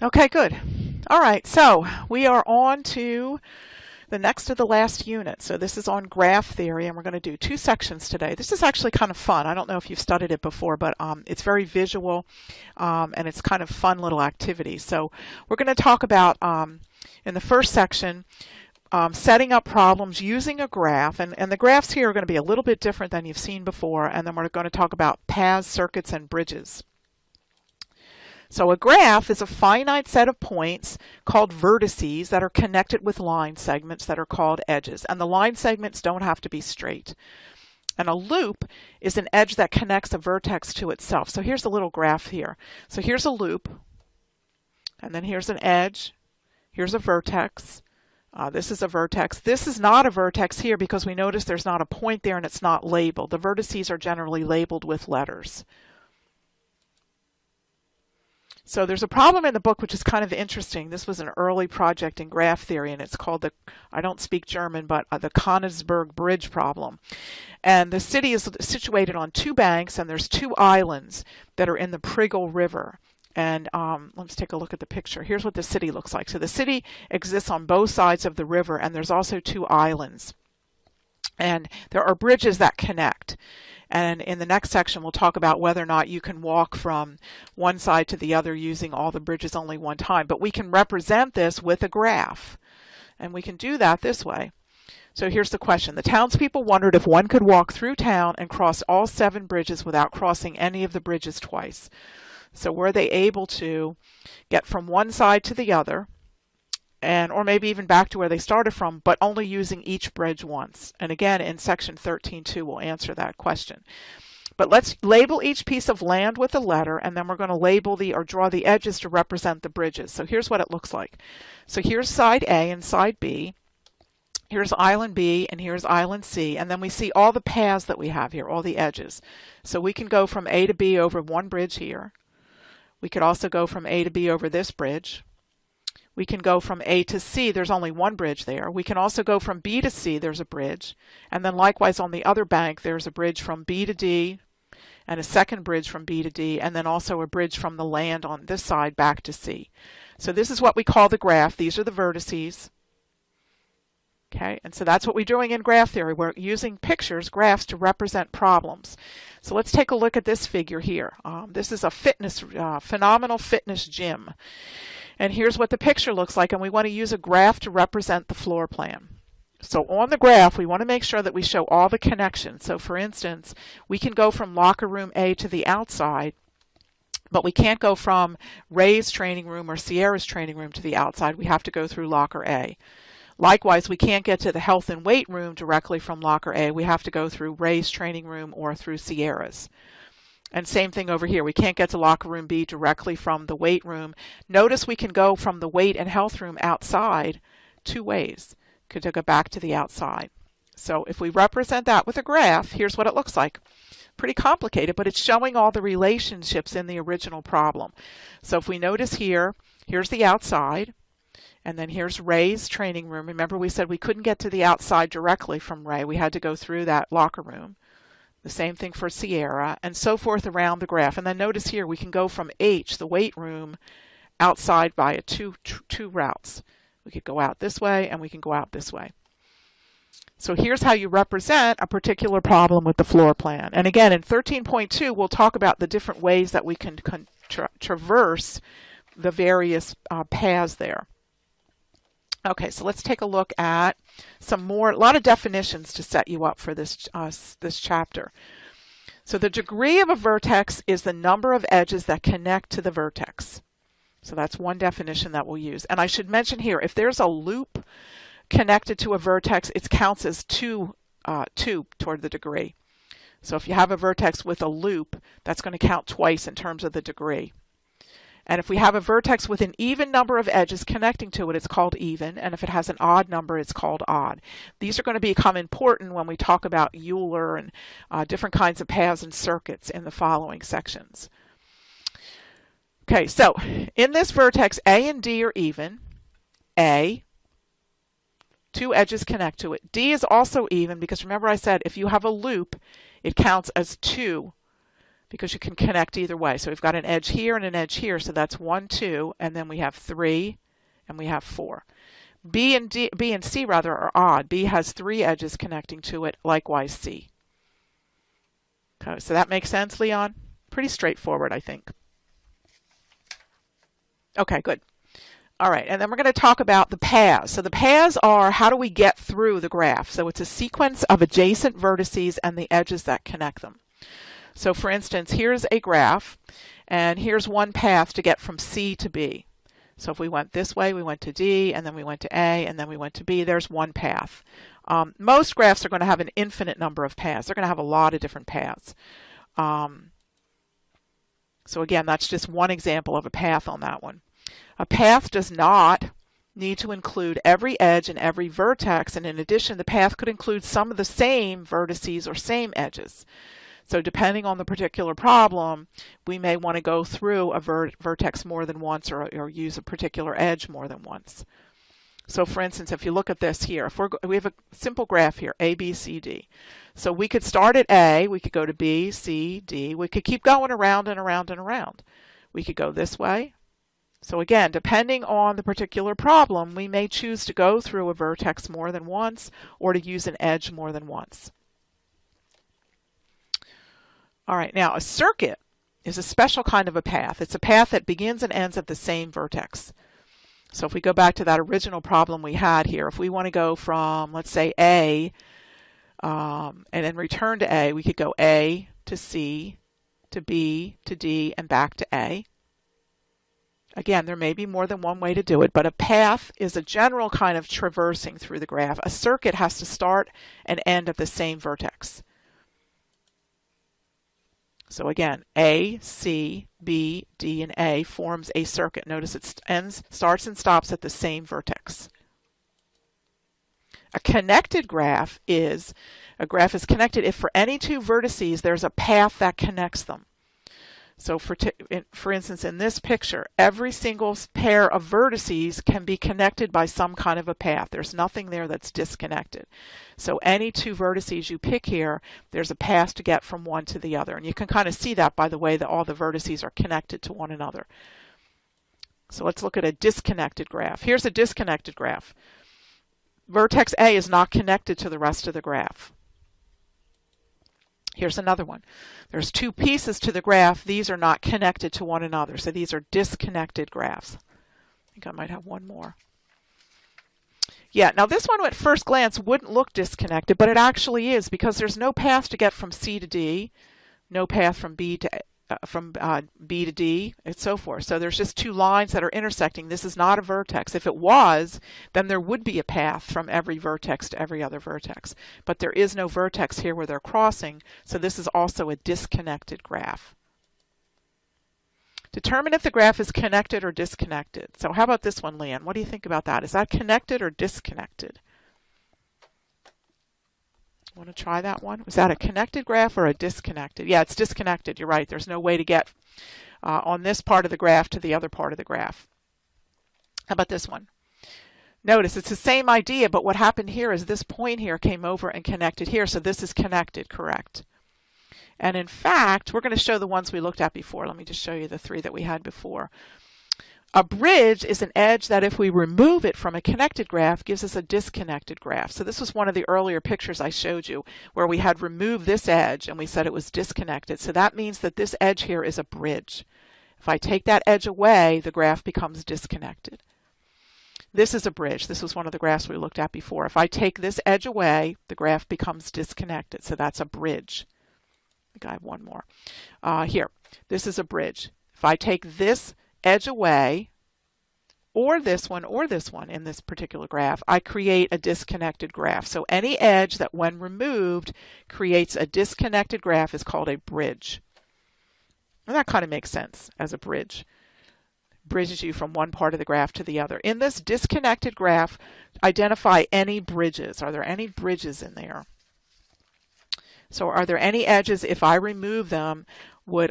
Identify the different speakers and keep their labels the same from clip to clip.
Speaker 1: Okay, good. All right, so we are on to the next to the last unit. So this is on graph theory, and we're going to do two sections today. This is actually kind of fun. I don't know if you've studied it before, but it's very visual, and it's kind of fun little activity. So we're going to talk about, in the first section, setting up problems using a graph, and the graphs here are going to be a little bit different than you've seen before, and then we're going to talk about paths, circuits, and bridges. So a graph is a finite set of points called vertices that are connected with line segments that are called edges, and the line segments don't have to be straight. And a loop is an edge that connects a vertex to itself. So here's a little graph here. So here's a loop, and then here's an edge, here's a vertex. This is a vertex. This is not a vertex here because we notice there's not a point there and it's not labeled. The vertices are generally labeled with letters. So there's a problem in the book which is kind of interesting. This was an early project in graph theory, and it's called the, I don't speak German, but the Königsberg Bridge problem. And the city is situated on two banks, and there's two islands that are in the Prigel River. And let's take a look at the picture. Here's what the city looks like. So the city exists on both sides of the river, and there's also two islands. And there are bridges that connect. And in the next section, we'll talk about whether or not you can walk from one side to the other using all the bridges only one time. But we can represent this with a graph. And we can do that this way. So here's the question. The townspeople wondered if one could walk through town and cross all 7 bridges without crossing any of the bridges twice. So were they able to get from one side to the other, and or maybe even back to where they started from, but only using each bridge once? And again, in section 13.2, we'll answer that question. But let's label each piece of land with a letter, and then we're going to label or draw the edges to represent the bridges. So here's what it looks like. So here's side A and side B. Here's island B, and here's island C, and then we see all the paths that we have here, all the edges. So we can go from A to B over one bridge here. We could also go from A to B over this bridge. We can go from A to C, there's only one bridge there. We can also go from B to C, there's a bridge. And then likewise on the other bank, there's a bridge from B to D, and a second bridge from B to D, and then also a bridge from the land on this side back to C. So this is what we call the graph. These are the vertices. Okay, and so that's what we're doing in graph theory. We're using pictures, graphs, to represent problems. So let's take a look at this figure here. This is a phenomenal fitness gym. And here's what the picture looks like, and we want to use a graph to represent the floor plan. So on the graph, we want to make sure that we show all the connections. So for instance, we can go from locker room A to the outside, but we can't go from Ray's training room or Sierra's training room to the outside. We have to go through locker A. Likewise, we can't get to the health and weight room directly from locker A. We have to go through Ray's training room or through Sierra's. And same thing over here. We can't get to locker room B directly from the weight room. Notice we can go from the weight and health room outside 2 ways. Could go back to the outside. So if we represent that with a graph, here's what it looks like. Pretty complicated, but it's showing all the relationships in the original problem. So if we notice here, here's the outside. And then here's Ray's training room. Remember we said we couldn't get to the outside directly from Ray. We had to go through that locker room. The same thing for Sierra, and so forth around the graph. And then notice here we can go from H, the weight room, outside via two routes. We could go out this way and we can go out this way. So here's how you represent a particular problem with the floor plan. And again, in 13.2, we'll talk about the different ways that we can traverse the various paths there. Okay, so let's take a look at a lot of definitions to set you up for this chapter. So the degree of a vertex is the number of edges that connect to the vertex. So that's one definition that we'll use. And I should mention here, if there's a loop connected to a vertex, it counts as 2 toward the degree. So if you have a vertex with a loop, that's going to count twice in terms of the degree. And if we have a vertex with an even number of edges connecting to it, it's called even. And if it has an odd number, it's called odd. These are going to become important when we talk about Euler and different kinds of paths and circuits in the following sections. Okay, so in this vertex, A and D are even. A, 2 edges connect to it. D is also even because remember I said if you have a loop, it counts as 2 because you can connect either way. So we've got an edge here and an edge here, so that's 1, 2, and then we have 3, and we have 4. B and C rather are odd. B has 3 edges connecting to it, likewise C. Okay, so that makes sense, Leon? Pretty straightforward, I think. Okay, good. All right, and then we're going to talk about the paths. So the paths are how do we get through the graph. So it's a sequence of adjacent vertices and the edges that connect them. So for instance, here's a graph, and here's one path to get from C to B. So if we went this way, we went to D, and then we went to A, and then we went to B, there's one path. Most graphs are going to have an infinite number of paths. They're going to have a lot of different paths. So again, that's just one example of a path on that one. A path does not need to include every edge and every vertex, and in addition, the path could include some of the same vertices or same edges. So depending on the particular problem, we may want to go through a vertex more than once or use a particular edge more than once. So for instance, if you look at this here, if we have a simple graph here, A, B, C, D. So we could start at A, we could go to B, C, D. We could keep going around and around and around. We could go this way. So again, depending on the particular problem, we may choose to go through a vertex more than once or to use an edge more than once. All right, now a circuit is a special kind of a path. It's a path that begins and ends at the same vertex. So if we go back to that original problem we had here, if we want to go from, let's say, A, and then return to A, we could go A to C, to B, to D, and back to A. Again, there may be more than one way to do it, but a path is a general kind of traversing through the graph. A circuit has to start and end at the same vertex. So again, A, C, B, D, and A forms a circuit. Notice it starts and stops at the same vertex. A connected graph is, a graph is connected if for any two vertices there's a path that connects them. So for instance, in this picture, every single pair of vertices can be connected by some kind of a path. There's nothing there that's disconnected. So any two vertices you pick here, there's a path to get from one to the other. And you can kind of see that by the way that all the vertices are connected to one another. So let's look at a disconnected graph. Here's a disconnected graph. Vertex A is not connected to the rest of the graph. Here's another one. There's two pieces to the graph. These are not connected to one another. So these are disconnected graphs. I think I might have one more. Yeah, now this one at first glance wouldn't look disconnected, but it actually is because there's no path to get from C to D, no path from B to D, and so forth. So there's just two lines that are intersecting. This is not a vertex. If it was, then there would be a path from every vertex to every other vertex. But there is no vertex here where they're crossing, so this is also a disconnected graph. Determine if the graph is connected or disconnected. So how about this one, Leanne? What do you think about that? Is that connected or disconnected? Want to try that one? Was that a connected graph or a disconnected? Yeah, it's disconnected. You're right. There's no way to get on this part of the graph to the other part of the graph. How about this one? Notice it's the same idea, but what happened here is this point here came over and connected here, so this is connected, correct? And in fact, we're going to show the ones we looked at before. Let me just show you the three that we had before. A bridge is an edge that if we remove it from a connected graph gives us a disconnected graph. So this was one of the earlier pictures I showed you where we had removed this edge and we said it was disconnected. So that means that this edge here is a bridge. If I take that edge away, the graph becomes disconnected. This is a bridge. This was one of the graphs we looked at before. If I take this edge away, the graph becomes disconnected. So that's a bridge. I think I have one more. Here, this is a bridge. If I take this edge away, or this one in this particular graph, I create a disconnected graph. So any edge that when removed creates a disconnected graph is called a bridge. And that kind of makes sense as a bridge. Bridges you from one part of the graph to the other. In this disconnected graph, identify any bridges. Are there any bridges in there? So are there any edges, if I remove them, would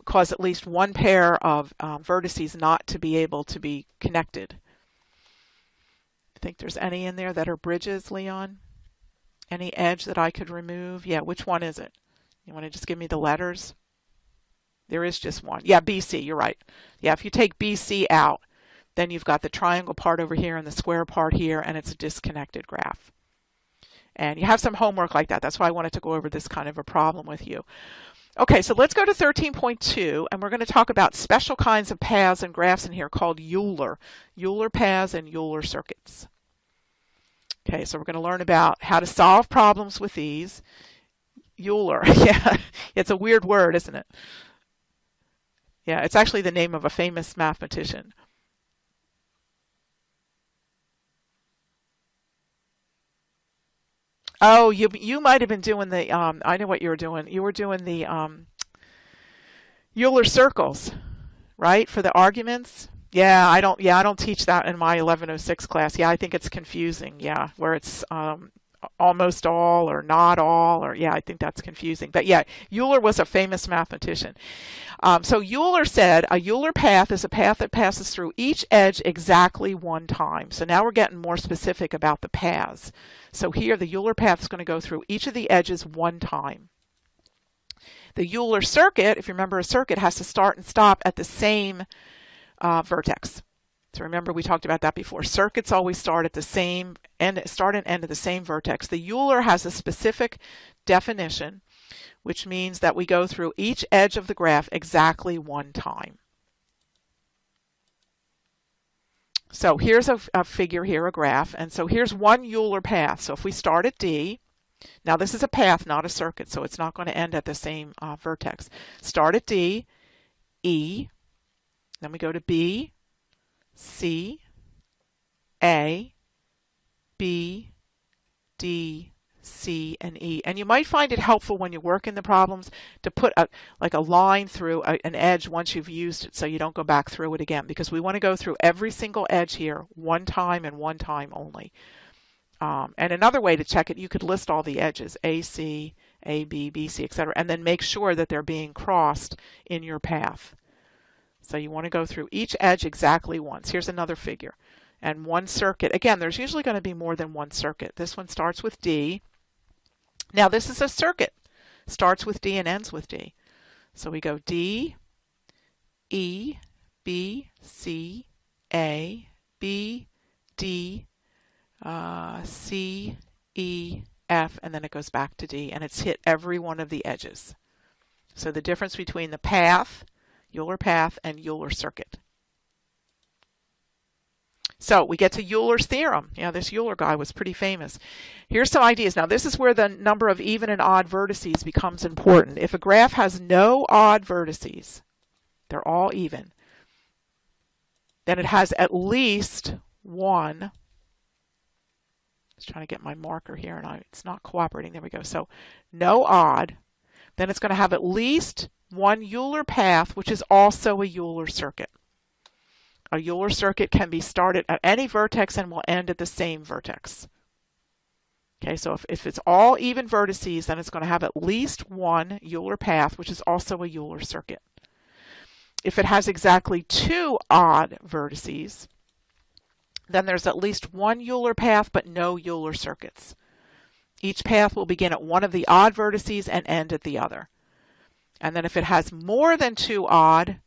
Speaker 1: cause at least one pair of vertices not to be able to be connected? Think there's any in there that are bridges, Leon? Any edge that I could remove? Yeah, which one is it? You want to just give me the letters? There is just one. Yeah, BC, you're right. Yeah, if you take BC out, then you've got the triangle part over here and the square part here, and it's a disconnected graph. And you have some homework like that. That's why I wanted to go over this kind of a problem with you. Okay, so let's go to 13.2, and we're going to talk about special kinds of paths and graphs in here called Euler. Euler paths and Euler circuits. Okay, so we're going to learn about how to solve problems with these. Euler, yeah, it's a weird word, isn't it? Yeah, it's actually the name of a famous mathematician. Oh, you might have been doing the, I know what you were doing. You were doing the Euler circles, right, for the arguments? Yeah, I don't teach that in my 1106 class. Yeah, I think it's confusing. Yeah, where it's almost all or not all, or yeah, I think that's confusing. But yeah, Euler was a famous mathematician. So Euler said a Euler path is a path that passes through each edge exactly one time. So now we're getting more specific about the paths. So here the Euler path is going to go through each of the edges one time. The Euler circuit, if you remember, a circuit has to start and stop at the same vertex. So remember, we talked about that before. Circuits always start at the same end, start and end at the same vertex. The Euler has a specific definition, which means that we go through each edge of the graph exactly one time. So here's a figure here, a graph, and so here's one Euler path. So if we start at D, now this is a path, not a circuit, so it's not going to end at the same vertex. Start at D, E, then we go to B, C, A, B, D, C, and E. And you might find it helpful when you work in the problems to put like a line through an edge once you've used it so you don't go back through it again, because we want to go through every single edge here one time and one time only. And another way to check it, you could list all the edges, AC, AB, BC, etc., and then make sure that they're being crossed in your path. So you want to go through each edge exactly once. Here's another figure. And one circuit. Again, there's usually going to be more than one circuit. This one starts with D. Now this is a circuit. Starts with D and ends with D. So we go D, E, B, C, A, B, D, C, E, F, and then it goes back to D. And it's hit every one of the edges. So the difference between the path, Euler path, and Euler circuit. So we get to Euler's theorem. Yeah, this Euler guy was pretty famous. Here's some ideas. Now this is where the number of even and odd vertices becomes important. If a graph has no odd vertices, they're all even, then it has at least one. Just trying to get my marker here and it's not cooperating. There we go. So no odd. Then it's going to have at least one Euler path, which is also a Euler circuit. A Euler circuit can be started at any vertex and will end at the same vertex. Okay, so if it's all even vertices, then it's going to have at least one Euler path, which is also a Euler circuit. If it has exactly two odd vertices, then there's at least one Euler path, but no Euler circuits. Each path will begin at one of the odd vertices and end at the other. And then if it has more than two odd,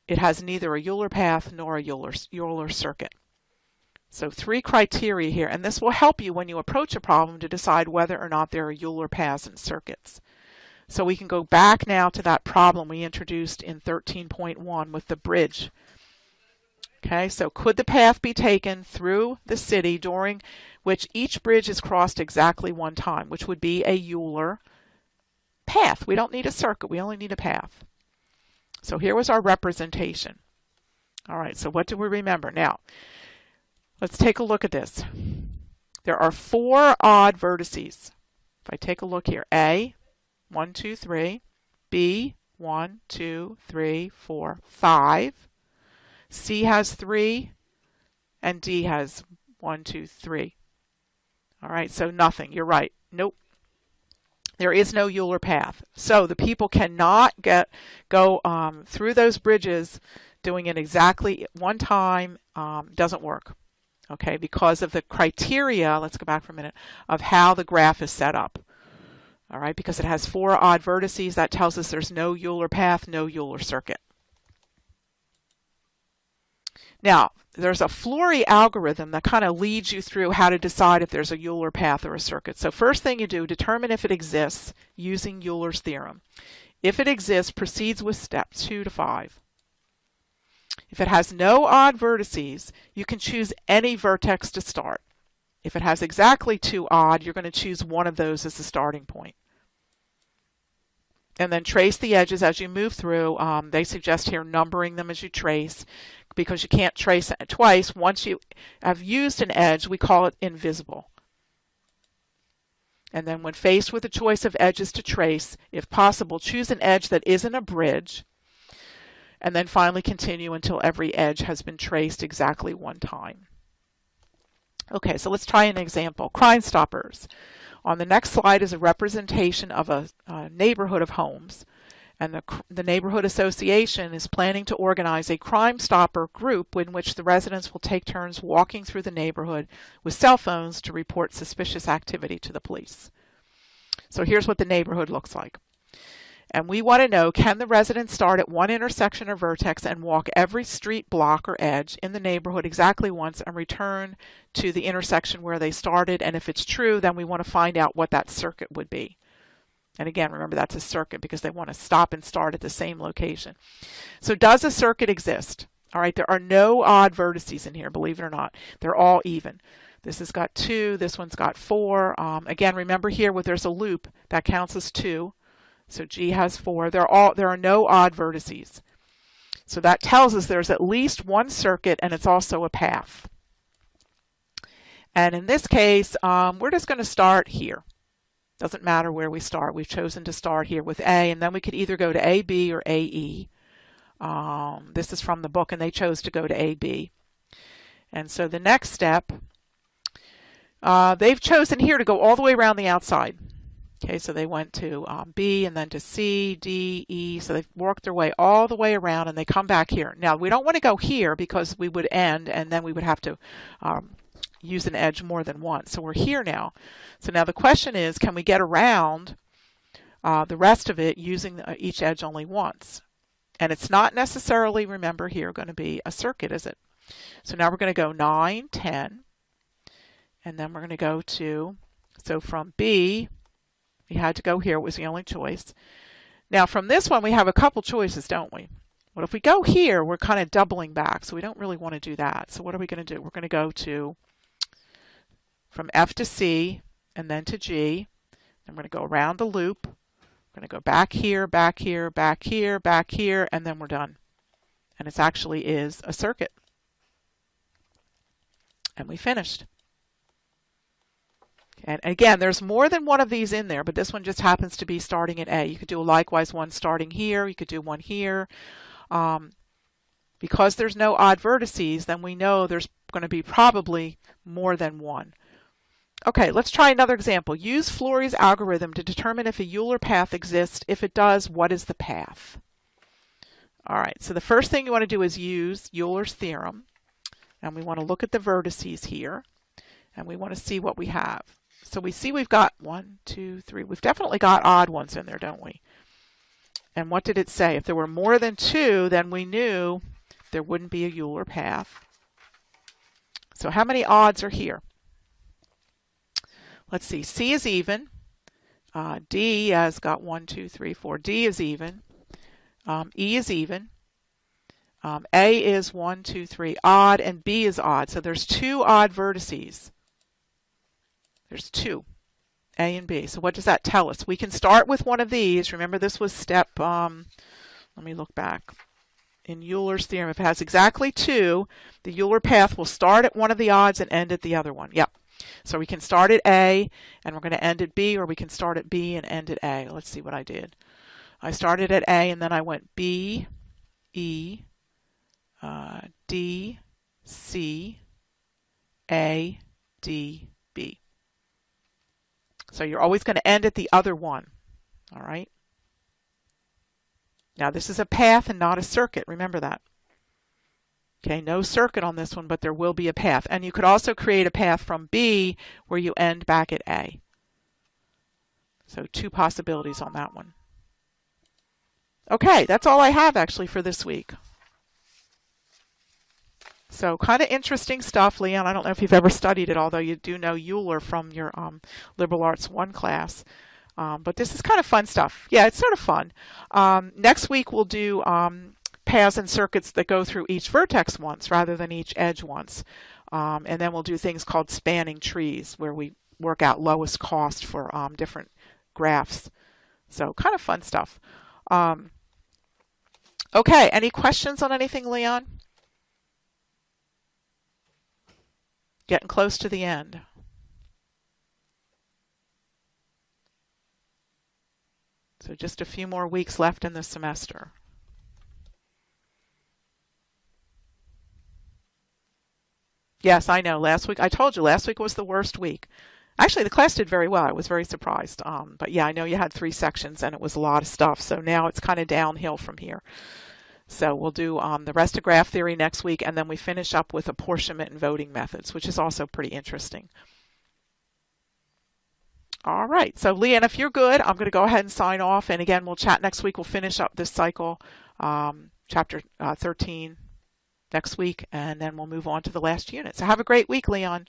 Speaker 1: it has neither a Euler path nor a Euler circuit. So three criteria here, and this will help you when you approach a problem to decide whether or not there are Euler paths and circuits. So we can go back now to that problem we introduced in 13.1 with the bridge. Okay, so could the path be taken through the city during which each bridge is crossed exactly one time, which would be a Euler path. We don't need a circuit, we only need a path. So here was our representation. All right, so what do we remember? Now, let's take a look at this. There are four odd vertices. If I take a look here, A, 1, 2, 3, B, 1, 2, 3, 4, 5. C has 3, and D has 1, 2, 3. All right, so nothing. You're right. Nope. There is no Euler path. So the people cannot go through those bridges doing it exactly one time. Doesn't work. Okay, because of the criteria, let's go back for a minute, of how the graph is set up. All right, because it has 4 odd vertices, that tells us there's no Euler path, no Euler circuit. Now, there's a Flory algorithm that kind of leads you through how to decide if there's a Euler path or a circuit. So first thing you do, determine if it exists using Euler's theorem. If it exists, proceeds with steps 2 to 5. If it has no odd vertices, you can choose any vertex to start. If it has exactly 2 odd, you're going to choose one of those as the starting point. And then trace the edges as you move through. They suggest here numbering them as you trace, because you can't trace it twice. Once you have used an edge, we call it invisible. And then when faced with a choice of edges to trace, if possible, choose an edge that isn't a bridge, and then finally continue until every edge has been traced exactly 1 time. Okay, so let's try an example. Crime Stoppers. On the next slide is a representation of a neighborhood of homes. And the neighborhood association is planning to organize a Crime Stopper group in which the residents will take turns walking through the neighborhood with cell phones to report suspicious activity to the police. So here's what the neighborhood looks like. And we want to know, can the residents start at one intersection or vertex and walk every street, block, or edge in the neighborhood exactly once and return to the intersection where they started? And if it's true, then we want to find out what that circuit would be. And again, remember that's a circuit because they want to stop and start at the same location. So does a circuit exist? All right, there are no odd vertices in here, believe it or not. They're all even. This has got 2, this one's got 4. Again, remember here where there's a loop, that counts as 2. So G has 4. There are no odd vertices. So that tells us there's at least one circuit, and it's also a path. And in this case, we're just going to start here. Doesn't matter where we start. We've chosen to start here with A, and then we could either go to AB or AE. This is from the book, and they chose to go to AB. And so the next step, they've chosen here to go all the way around the outside. Okay, so they went to B and then to C, D, E. So they've worked their way all the way around, and they come back here. Now, we don't want to go here because we would end, and then we would have to use an edge more than once. So we're here now. So now the question is, can we get around the rest of it using each edge only once? And it's not necessarily, remember here, going to be a circuit, is it? So now we're going to go 9, 10, and then we're going to go to, so from B, we had to go here. It was the only choice. Now from this one, we have a couple choices, don't we? Well, if we go here, we're kind of doubling back, so we don't really want to do that. So what are we going to do? We're going to go to from F to C and then to G. I'm going to go around the loop. We're going to go back here, back here, back here, back here, and then we're done. And it actually is a circuit. And we finished. And again, there's more than one of these in there, but this one just happens to be starting at A. You could do likewise one starting here. You could do one here. Because there's no odd vertices, then we know there's going to be probably more than one. Okay, let's try another example. Use Flory's algorithm to determine if a Euler path exists. If it does, what is the path? All right, so the first thing you want to do is use Euler's theorem. And we want to look at the vertices here. And we want to see what we have. So we see we've got 1, 2, 3. We've definitely got odd ones in there, don't we? And what did it say? If there were more than 2, then we knew there wouldn't be a Euler path. So how many odds are here? Let's see. C is even. D has got 1, 2, 3, 4. D is even. E is even. A is 1, 2, 3 odd, and B is odd. So there's 2 odd vertices. There's 2, A and B. So what does that tell us? We can start with one of these. Remember, this was step, let me look back. In Euler's theorem, if it has exactly 2, the Euler path will start at one of the odds and end at the other one. Yep. So we can start at A, and we're going to end at B, or we can start at B and end at A. Let's see what I did. I started at A, and then I went B, E, D, C, A, D, B. So you're always going to end at the other one. All right. Now this is a path and not a circuit. Remember that. Okay, no circuit on this one, but there will be a path. And you could also create a path from B where you end back at A. So 2 possibilities on that one. Okay, that's all I have actually for this week. So kind of interesting stuff, Leon. I don't know if you've ever studied it, although you do know Euler from your Liberal Arts 1 class. But this is kind of fun stuff. Yeah, it's sort of fun. Next week we'll do paths and circuits that go through each vertex once rather than each edge once. And then we'll do things called spanning trees, where we work out lowest cost for different graphs. So kind of fun stuff. Okay, any questions on anything, Leon? Getting close to the end. So just a few more weeks left in the semester. Yes, I know. Last week, I told you, last week was the worst week. Actually, the class did very well. I was very surprised. But yeah, I know you had 3 sections and it was a lot of stuff. So now it's kind of downhill from here. So we'll do the rest of graph theory next week, and then we finish up with apportionment and voting methods, which is also pretty interesting. All right, so Leanne, if you're good, I'm going to go ahead and sign off. And again, we'll chat next week. We'll finish up this cycle, chapter 13 next week, and then we'll move on to the last unit. So have a great week, Leon.